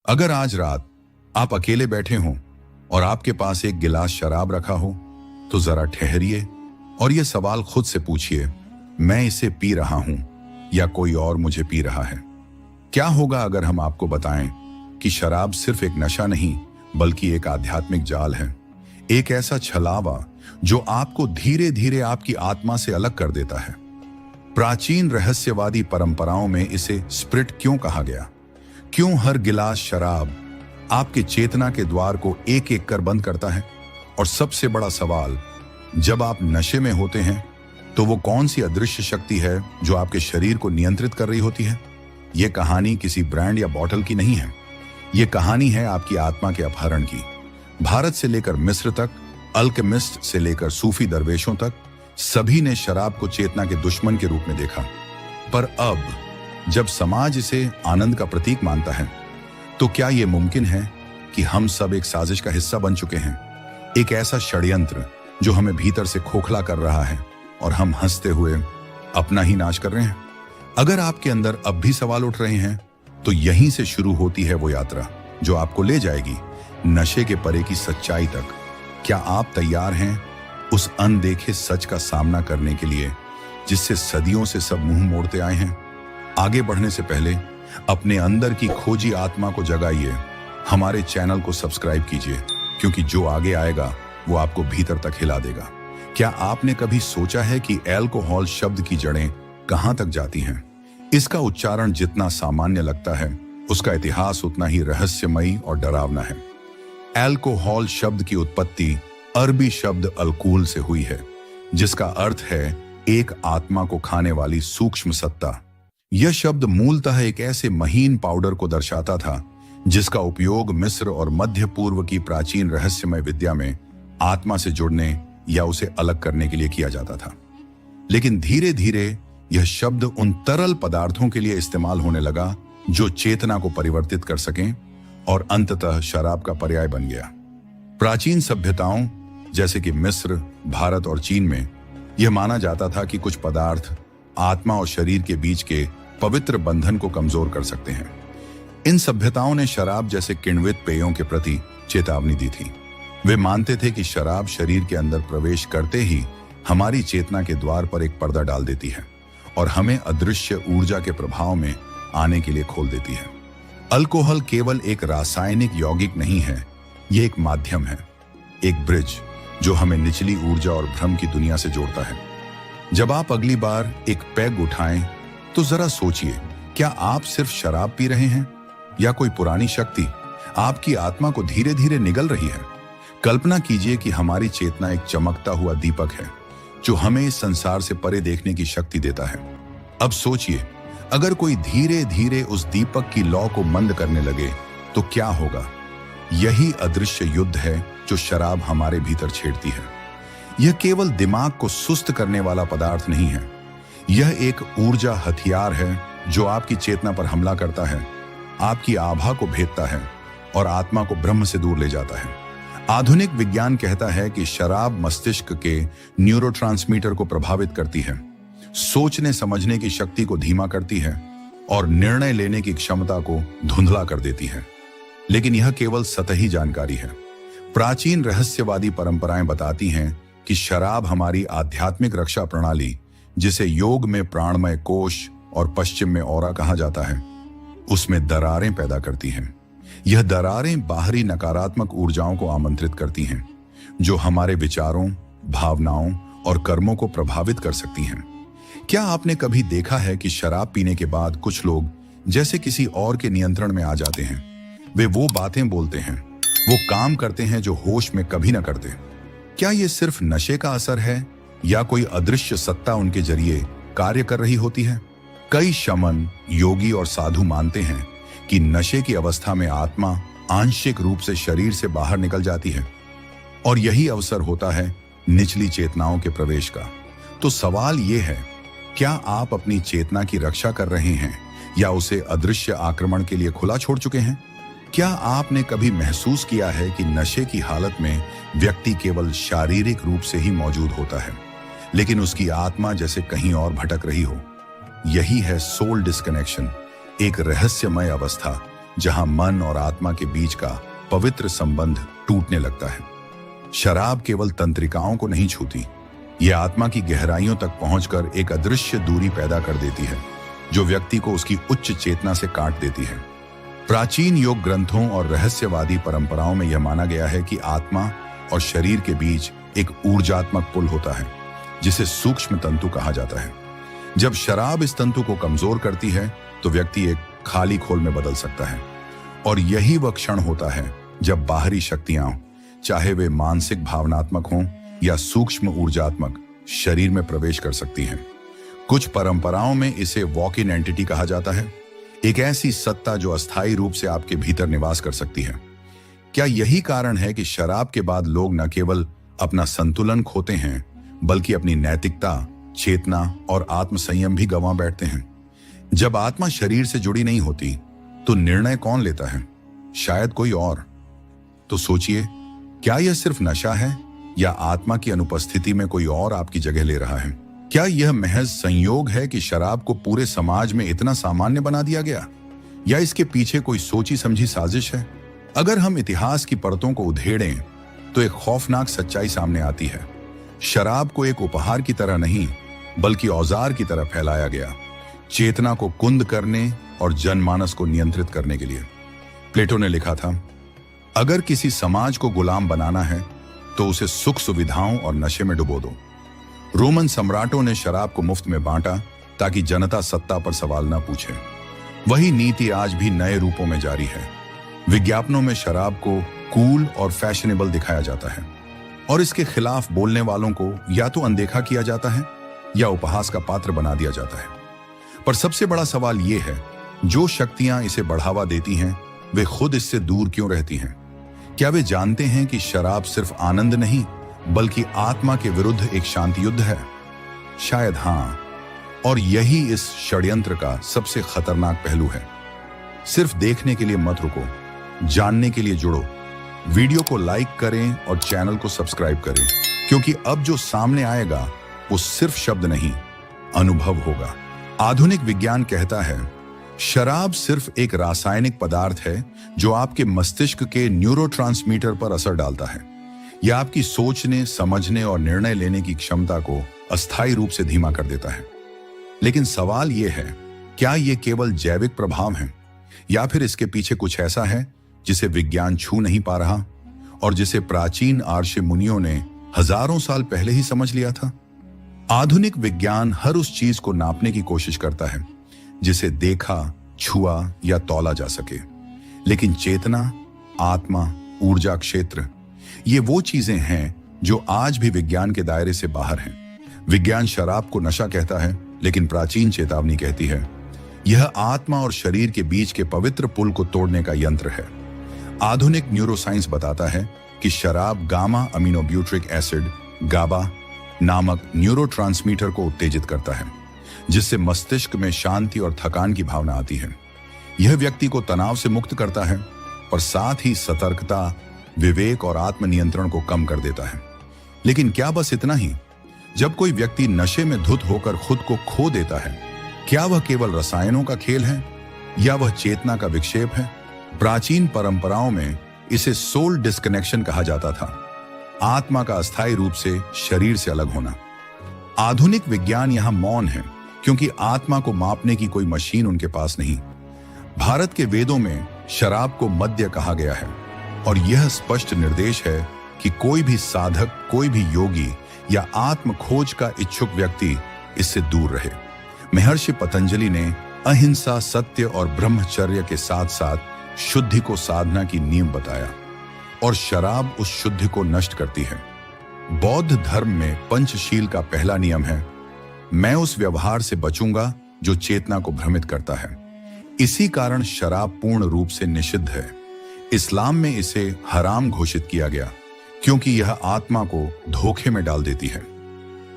अगर आज रात आप अकेले बैठे हों और आपके पास एक गिलास शराब रखा हो, तो जरा ठहरिए और यह सवाल खुद से पूछिए, मैं इसे पी रहा हूं या कोई और मुझे पी रहा है? क्या होगा अगर हम आपको बताएं कि शराब सिर्फ एक नशा नहीं बल्कि एक आध्यात्मिक जाल है, एक ऐसा छलावा जो आपको धीरे धीरे आपकी आत्मा से अलग कर देता है। प्राचीन रहस्यवादी परंपराओं में इसे स्पिरिट क्यों कहा गया? क्यों हर गिलास शराब आपके चेतना के द्वार को एक एक कर बंद करता है? और सबसे बड़ा सवाल, जब आप नशे में होते हैं तो वो कौन सी अदृश्य शक्ति है जो आपके शरीर को नियंत्रित कर रही होती है? ये कहानी किसी ब्रांड या बॉटल की नहीं है। ये कहानी है आपकी आत्मा के अपहरण की। भारत से लेकर मिस्र तक, अल्केमिस्ट से लेकर सूफी दरवेशों तक, सभी ने शराब को चेतना के दुश्मन के रूप में देखा। पर अब जब समाज इसे आनंद का प्रतीक मानता है, तो क्या यह मुमकिन है कि हम सब एक साजिश का हिस्सा बन चुके हैं? एक ऐसा षड्यंत्र जो हमें भीतर से खोखला कर रहा है और हम हंसते हुए अपना ही नाश कर रहे हैं। अगर आपके अंदर अब भी सवाल उठ रहे हैं, तो यहीं से शुरू होती है वो यात्रा जो आपको ले जाएगी नशे के परे की सच्चाई तक। क्या आप तैयार हैं उस अनदेखे सच का सामना करने के लिए जिससे सदियों से सब मुंह मोड़ते आए हैं? आगे बढ़ने से पहले अपने अंदर की खोजी आत्मा को जगाइए। हमारे चैनल को सब्सक्राइब कीजिए, क्योंकि जो आगे आएगा वो आपको भीतर तक हिला देगा। क्या आपने कभी सोचा है कि अल्कोहल शब्द की जड़ें कहां तक जाती हैं? इसका उच्चारण जितना सामान्य लगता है, उसका इतिहास उतना ही रहस्यमयी और डरावना है। अल्कोहल शब्द की उत्पत्ति अरबी शब्द अल्कोहल से हुई है, जिसका अर्थ है एक आत्मा को खाने वाली सूक्ष्म सत्ता। यह शब्द मूलतः एक ऐसे महीन पाउडर को दर्शाता था जिसका उपयोग मिस्र और मध्य पूर्व की प्राचीन रहस्यमय विद्या में आत्मा से जुड़ने या उसे अलग करने के लिए किया जाता था। लेकिन धीरे धीरे यह शब्द उन तरल पदार्थों के लिए इस्तेमाल होने लगा जो चेतना को परिवर्तित कर सकें, और अंततः शराब का पर्याय बन गया। प्राचीन सभ्यताओं जैसे कि मिस्र, भारत और चीन में यह माना जाता था कि कुछ पदार्थ आत्मा और शरीर के बीच के पवित्र बंधन को कमजोर कर सकते हैं। इन सभ्यताओं ने शराब जैसे किण्वित पेयों के प्रति चेतावनी दी थी। वे मानते थे कि शराब शरीर के अंदर प्रवेश करते ही हमारी चेतना के द्वार पर एक पर्दा डाल देती है और हमें अदृश्य ऊर्जा के प्रभाव में आने के लिए खोल देती है। अल्कोहल केवल एक रासायनिक यौगिक नहीं है, यह एक माध्यम है, एक ब्रिज जो हमें निचली ऊर्जा और भ्रम की दुनिया से जोड़ता है। जब आप अगली बार एक पैग उठाएं, तो जरा सोचिए, क्या आप सिर्फ शराब पी रहे हैं या कोई पुरानी शक्ति आपकी आत्मा को धीरे धीरे निगल रही है? कल्पना कीजिए कि हमारी चेतना एक चमकता हुआ दीपक है जो हमें इस संसार से परे देखने की शक्ति देता है। अब सोचिए, अगर कोई धीरे धीरे उस दीपक की लौ को मंद करने लगे तो क्या होगा? यही अदृश्य युद्ध है जो शराब हमारे भीतर छेड़ती है। यह केवल दिमाग को सुस्त करने वाला पदार्थ नहीं है, यह एक ऊर्जा हथियार है जो आपकी चेतना पर हमला करता है, आपकी आभा को भेदता है और आत्मा को ब्रह्म से दूर ले जाता है। आधुनिक विज्ञान कहता है कि शराब मस्तिष्क के न्यूरोट्रांसमीटर को प्रभावित करती है, सोचने समझने की शक्ति को धीमा करती है और निर्णय लेने की क्षमता को धुंधला कर देती है। लेकिन यह केवल सतही जानकारी है। प्राचीन रहस्यवादी परंपराएं बताती हैं कि शराब हमारी आध्यात्मिक रक्षा प्रणाली, जिसे योग में प्राणमय कोश और पश्चिम में औरा कहा जाता है, उसमें दरारें पैदा करती हैं। यह दरारें बाहरी नकारात्मक ऊर्जाओं को आमंत्रित करती हैं जो हमारे विचारों, भावनाओं और कर्मों को प्रभावित कर सकती हैं। क्या आपने कभी देखा है कि शराब पीने के बाद कुछ लोग जैसे किसी और के नियंत्रण में आ जाते हैं? वे वो बातें बोलते हैं, वो काम करते हैं जो होश में कभी ना करते। क्या ये सिर्फ नशे का असर है या कोई अदृश्य सत्ता उनके जरिए कार्य कर रही होती है? कई शमन, योगी और साधु मानते हैं कि नशे की अवस्था में आत्मा आंशिक रूप से शरीर से बाहर निकल जाती है और यही अवसर होता है निचली चेतनाओं के प्रवेश का। तो सवाल यह है, क्या आप अपनी चेतना की रक्षा कर रहे हैं या उसे अदृश्य आक्रमण के लिए खुला छोड़ चुके हैं? क्या आपने कभी महसूस किया है कि नशे की हालत में व्यक्ति केवल शारीरिक रूप से ही मौजूद होता है, लेकिन उसकी आत्मा जैसे कहीं और भटक रही हो? यही है सोल डिस्कनेक्शन, एक रहस्यमय अवस्था जहां मन और आत्मा के बीच का पवित्र संबंध टूटने लगता है। शराब केवल तंत्रिकाओं को नहीं छूती, यह आत्मा की गहराइयों तक पहुंचकर एक अदृश्य दूरी पैदा कर देती है, जो व्यक्ति को उसकी उच्च चेतना से काट देती है। प्राचीन योग ग्रंथों और रहस्यवादी परंपराओं में यह माना गया है कि आत्मा और शरीर के बीच एक ऊर्जात्मक पुल होता है, जिसे सूक्ष्म तंतु कहा जाता है। जब शराब इस तंतु को कमजोर करती है तो व्यक्ति एक खाली खोल में बदल सकता है, और यही वह क्षण होता है जब बाहरी शक्तियां, चाहे वे मानसिक भावनात्मक हों या सूक्ष्म ऊर्जात्मक, शरीर में प्रवेश कर सकती हैं। कुछ परंपराओं में इसे वॉक इन एंटिटी कहा जाता है, एक ऐसी सत्ता जो अस्थायी रूप से आपके भीतर निवास कर सकती है। क्या यही कारण है कि शराब के बाद लोग न केवल अपना संतुलन खोते हैं, बल्कि अपनी नैतिकता, चेतना और आत्मसंयम भी गंवा बैठते हैं? जब आत्मा शरीर से जुड़ी नहीं होती तो निर्णय कौन लेता है? शायद कोई और। तो सोचिए, क्या यह सिर्फ नशा है या आत्मा की अनुपस्थिति में कोई और आपकी जगह ले रहा है? क्या यह महज संयोग है कि शराब को पूरे समाज में इतना सामान्य बना दिया गया, या इसके पीछे कोई सोची समझी साजिश है? अगर हम इतिहास की परतों को उधेड़ें तो एक खौफनाक सच्चाई सामने आती है। शराब को एक उपहार की तरह नहीं, बल्कि औजार की तरह फैलाया गया, चेतना को कुंद करने और जनमानस को नियंत्रित करने के लिए। प्लेटो ने लिखा था, अगर किसी समाज को गुलाम बनाना है तो उसे सुख सुविधाओं और नशे में डुबो दो। रोमन सम्राटों ने शराब को मुफ्त में बांटा ताकि जनता सत्ता पर सवाल न पूछे। वही नीति आज भी नए रूपों में जारी है। विज्ञापनों में शराब को कूल और फैशनेबल दिखाया जाता है, और इसके खिलाफ बोलने वालों को या तो अनदेखा किया जाता है या उपहास का पात्र बना दिया जाता है। पर सबसे बड़ा सवाल यह है, जो शक्तियां इसे बढ़ावा देती हैं, वे खुद इससे दूर क्यों रहती हैं? क्या वे जानते हैं कि शराब सिर्फ आनंद नहीं, बल्कि आत्मा के विरुद्ध एक शांति युद्ध है? शायद हां, और यही इस षड्यंत्र का सबसे खतरनाक पहलू है। सिर्फ देखने के लिए मत रुको, जानने के लिए जुड़ो। वीडियो को लाइक करें और चैनल को सब्सक्राइब करें, क्योंकि अब जो सामने आएगा वो सिर्फ शब्द नहीं, अनुभव होगा। आधुनिक विज्ञान कहता है, शराब सिर्फ एक रासायनिक पदार्थ है जो आपके मस्तिष्क के न्यूरोट्रांसमीटर पर असर डालता है। यह आपकी सोचने, समझने और निर्णय लेने की क्षमता को अस्थायी रूप से धीमा कर देता है। लेकिन सवाल यह है, क्या यह केवल जैविक प्रभाव है, या फिर इसके पीछे कुछ ऐसा है जिसे विज्ञान छू नहीं पा रहा और जिसे प्राचीन आर्षि मुनियों ने हजारों साल पहले ही समझ लिया था? आधुनिक विज्ञान हर उस चीज को नापने की कोशिश करता है जिसे देखा, छुआ या तौला जा सके, लेकिन चेतना, आत्मा, ऊर्जा क्षेत्र, ये वो चीजें हैं जो आज भी विज्ञान के दायरे से बाहर हैं। विज्ञान शराब को नशा कहता है, लेकिन प्राचीन चेतावनी कहती है, यह आत्मा और शरीर के बीच के पवित्र पुल को तोड़ने का यंत्र है। आधुनिक न्यूरोसाइंस बताता है कि शराब गामा अमीनोब्यूट्रिक एसिड, गाबा नामक न्यूरोट्रांसमीटर को उत्तेजित करता है, जिससे मस्तिष्क में शांति और थकान की भावना आती है। यह व्यक्ति को तनाव से मुक्त करता है, पर साथ ही सतर्कता, विवेक और आत्मनियंत्रण को कम कर देता है। लेकिन क्या बस इतना ही? जब कोई व्यक्ति नशे में धुत होकर खुद को खो देता है, क्या वह केवल रसायनों का खेल है या वह चेतना का विक्षेप है? प्राचीन परंपराओं में इसे सोल डिस्कनेक्शन कहा जाता था, आत्मा का अस्थायी रूप से शरीर से अलग होना। आधुनिक विज्ञान यहां मौन है, क्योंकि आत्मा को मापने की कोई मशीन उनके पास नहीं। भारत के वेदों में शराब को मद्य कहा गया है, और यह स्पष्ट निर्देश है कि कोई भी साधक, कोई भी योगी या आत्म खोज का इच्छुक व्यक्ति इससे दूर रहे। महर्षि पतंजलि ने अहिंसा, सत्य और ब्रह्मचर्य के साथ साथ शुद्धि को साधना की नींव बताया, और शराब उस शुद्धि को नष्ट करती है। बौद्ध धर्म में पंचशील का पहला नियम है, मैं उस व्यवहार से बचूंगा जो चेतना को भ्रमित करता है। इसी कारण शराब पूर्ण रूप से निषिद्ध है। इस्लाम में इसे हराम घोषित किया गया, क्योंकि यह आत्मा को धोखे में डाल देती है।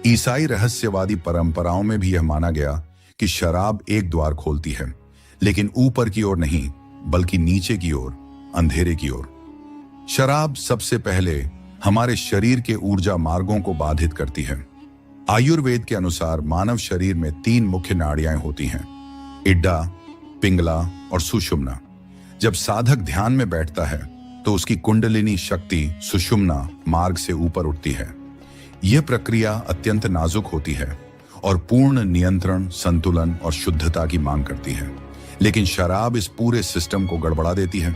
ईसाई रहस्यवादी परंपराओं में भी यह माना गया कि शराब एक द्वार खोलती है, लेकिन ऊपर की ओर नहीं, बल्कि नीचे की ओर, अंधेरे की ओर। शराब सबसे पहले हमारे शरीर के ऊर्जा मार्गों को बाधित करती है। आयुर्वेद के अनुसार मानव शरीर में 3 मुख्य नाड़ियां होती हैं, इड्डा, पिंगला और सुषुम्ना। जब साधक ध्यान में बैठता है तो उसकी कुंडलिनी शक्ति सुषुम्ना मार्ग से ऊपर उठती है। यह प्रक्रिया अत्यंत नाजुक होती है और पूर्ण नियंत्रण, संतुलन और शुद्धता की मांग करती है। लेकिन शराब इस पूरे सिस्टम को गड़बड़ा देती है।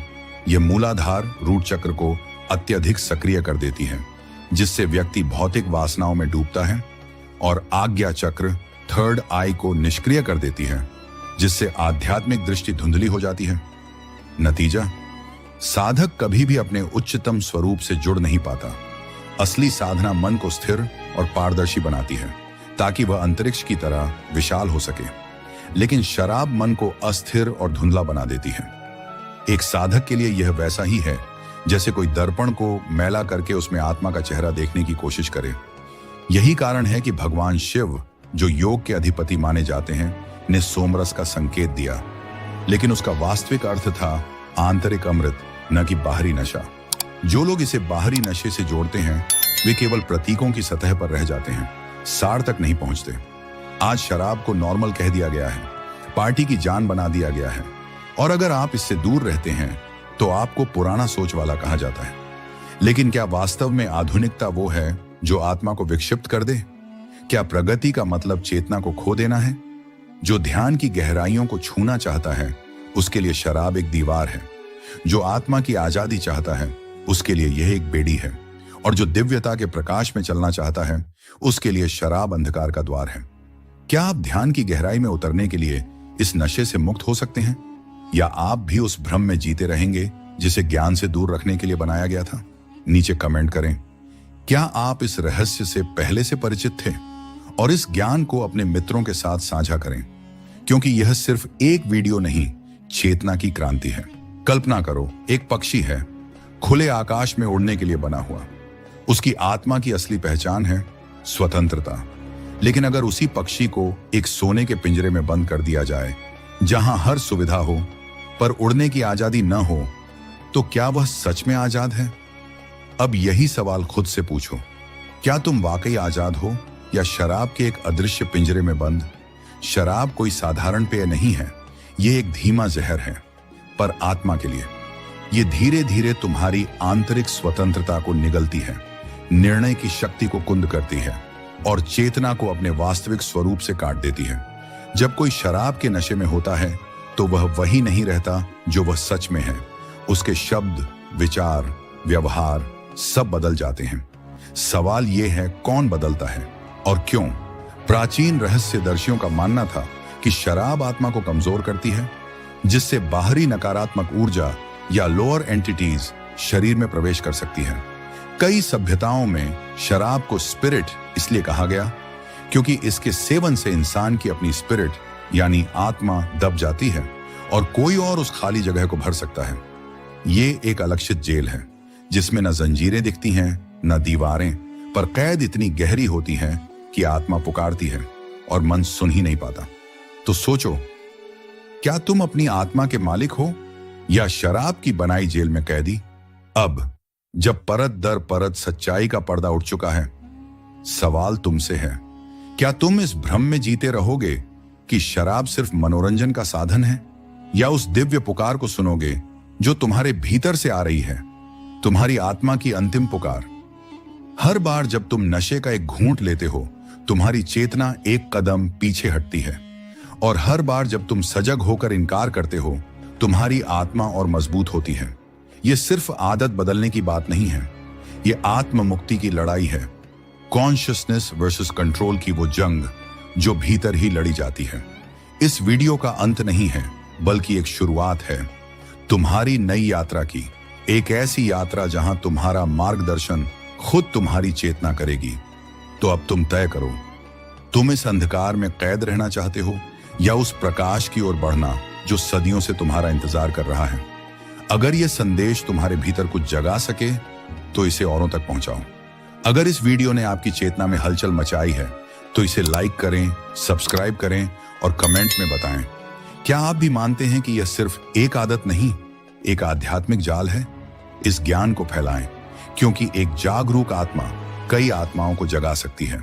यह मूलाधार रूट चक्र को अत्यधिक सक्रिय कर देती है, जिससे व्यक्ति भौतिक वासनाओं में डूबता है, और आज्ञा चक्र थर्ड आई को निष्क्रिय कर देती है, जिससे आध्यात्मिक दृष्टि धुंधली हो जाती है। नतीजा, साधक कभी भी अपने उच्चतम स्वरूप से जुड़ नहीं पाता। असली साधना मन को स्थिर और पारदर्शी बनाती है ताकि वह अंतरिक्ष की तरह विशाल हो सके, लेकिन शराब मन को अस्थिर और धुंधला बना देती है। एक साधक के लिए यह वैसा ही है जैसे कोई दर्पण को मैला करके उसमें आत्मा का चेहरा देखने की कोशिश करे। यही कारण है कि भगवान शिव, जो योग के अधिपति माने जाते हैं, ने सोमरस का संकेत दिया, लेकिन उसका वास्तविक अर्थ था आंतरिक अमृत, न कि बाहरी नशा। जो लोग इसे बाहरी नशे से जोड़ते हैं वे केवल प्रतीकों की सतह पर रह जाते हैं, सार तक नहीं पहुंचते। आज शराब को नॉर्मल कह दिया गया है, पार्टी की जान बना दिया गया है, और अगर आप इससे दूर रहते हैं तो आपको पुराना सोच वाला कहा जाता है। लेकिन क्या वास्तव में आधुनिकता वो है जो आत्मा को विक्षिप्त कर दे? क्या प्रगति का मतलब चेतना को खो देना है? जो ध्यान की गहराइयों को छूना चाहता है उसके लिए शराब एक दीवार है। जो आत्मा की आजादी चाहता है उसके लिए यह एक बेड़ी है, और जो दिव्यता के प्रकाश में चलना चाहता है उसके लिए शराब अंधकार का द्वार है। क्या आप ध्यान की गहराई में उतरने के लिए इस नशे से मुक्त हो सकते हैं, या आप भी उस भ्रम में जीते रहेंगे जिसे ज्ञान से दूर रखने के लिए बनाया गया था? नीचे कमेंट करें, क्या आप इस रहस्य से पहले से परिचित थे? और इस ज्ञान को अपने मित्रों के साथ साझा करें, क्योंकि यह सिर्फ एक वीडियो नहीं, चेतना की क्रांति है। कल्पना करो, एक पक्षी है, खुले आकाश में उड़ने के लिए बना हुआ। उसकी आत्मा की असली पहचान है स्वतंत्रता। लेकिन अगर उसी पक्षी को एक सोने के पिंजरे में बंद कर दिया जाए, जहां हर सुविधा हो पर उड़ने की आजादी न हो, तो क्या वह सच में आजाद है? अब यही सवाल खुद से पूछो, क्या तुम वाकई आजाद हो या शराब के एक अदृश्य पिंजरे में बंद? शराब कोई साधारण पेय नहीं है, यह एक धीमा जहर है, पर आत्मा के लिए यह धीरे धीरे तुम्हारी आंतरिक स्वतंत्रता को निगलती है, निर्णय की शक्ति को कुंद करती है और चेतना को अपने वास्तविक स्वरूप से काट देती है। जब कोई शराब के नशे में होता है तो वह वही नहीं रहता जो वह सच में है। उसके शब्द, विचार, व्यवहार सब बदल जाते हैं। सवाल यह है, कौन बदलता है और क्यों? प्राचीन रहस्यदर्शियों का मानना था कि शराब आत्मा को कमजोर करती है, जिससे बाहरी नकारात्मक ऊर्जा या लोअर एंटिटीज शरीर में प्रवेश कर सकती है। कई सभ्यताओं में शराब को स्पिरिट इसलिए कहा गया क्योंकि इसके सेवन से इंसान की अपनी स्पिरिट यानी आत्मा दब जाती है और कोई और उस खाली जगह को भर सकता है। ये एक अलक्षित जेल है जिसमें न जंजीरें दिखती हैं न दीवारें, पर कैद इतनी गहरी होती है कि आत्मा पुकारती है और मन सुन ही नहीं पाता। तो सोचो, क्या तुम अपनी आत्मा के मालिक हो या शराब की बनाई जेल में कैदी? अब जब परत दर परत सच्चाई का पर्दा उठ चुका है, सवाल तुमसे है, क्या तुम इस भ्रम में जीते रहोगे कि शराब सिर्फ मनोरंजन का साधन है, या उस दिव्य पुकार को सुनोगे जो तुम्हारे भीतर से आ रही है, तुम्हारी आत्मा की अंतिम पुकार? हर बार जब तुम नशे का एक घूंट लेते हो, तुम्हारी चेतना एक कदम पीछे हटती है, और हर बार जब तुम सजग होकर इनकार करते हो, तुम्हारी आत्मा और मजबूत होती है। यह सिर्फ आदत बदलने की बात नहीं है, यह आत्म मुक्ति की लड़ाई है। कॉन्शियसनेस वर्सेस कंट्रोल की वो जंग जो भीतर ही लड़ी जाती है। इस वीडियो का अंत नहीं है, बल्कि एक शुरुआत है तुम्हारी नई यात्रा की, एक ऐसी यात्रा जहां तुम्हारा मार्गदर्शन खुद तुम्हारी चेतना करेगी। तो अब तुम तय करो, तुम इस अंधकार में कैद रहना चाहते हो या उस प्रकाश की ओर बढ़ना जो सदियों से तुम्हारा इंतजार कर रहा है। अगर यह संदेश तुम्हारे भीतर कुछ जगा सके तो इसे औरों तक पहुंचाओ। अगर इस वीडियो ने आपकी चेतना में हलचल मचाई है तो इसे लाइक करें, सब्सक्राइब करें और कमेंट में बताएं, क्या आप भी मानते हैं कि यह सिर्फ एक आदत नहीं, एक आध्यात्मिक जाल है? इस ज्ञान को फैलाएं, क्योंकि एक जागरूक आत्मा कई आत्माओं को जगा सकती है।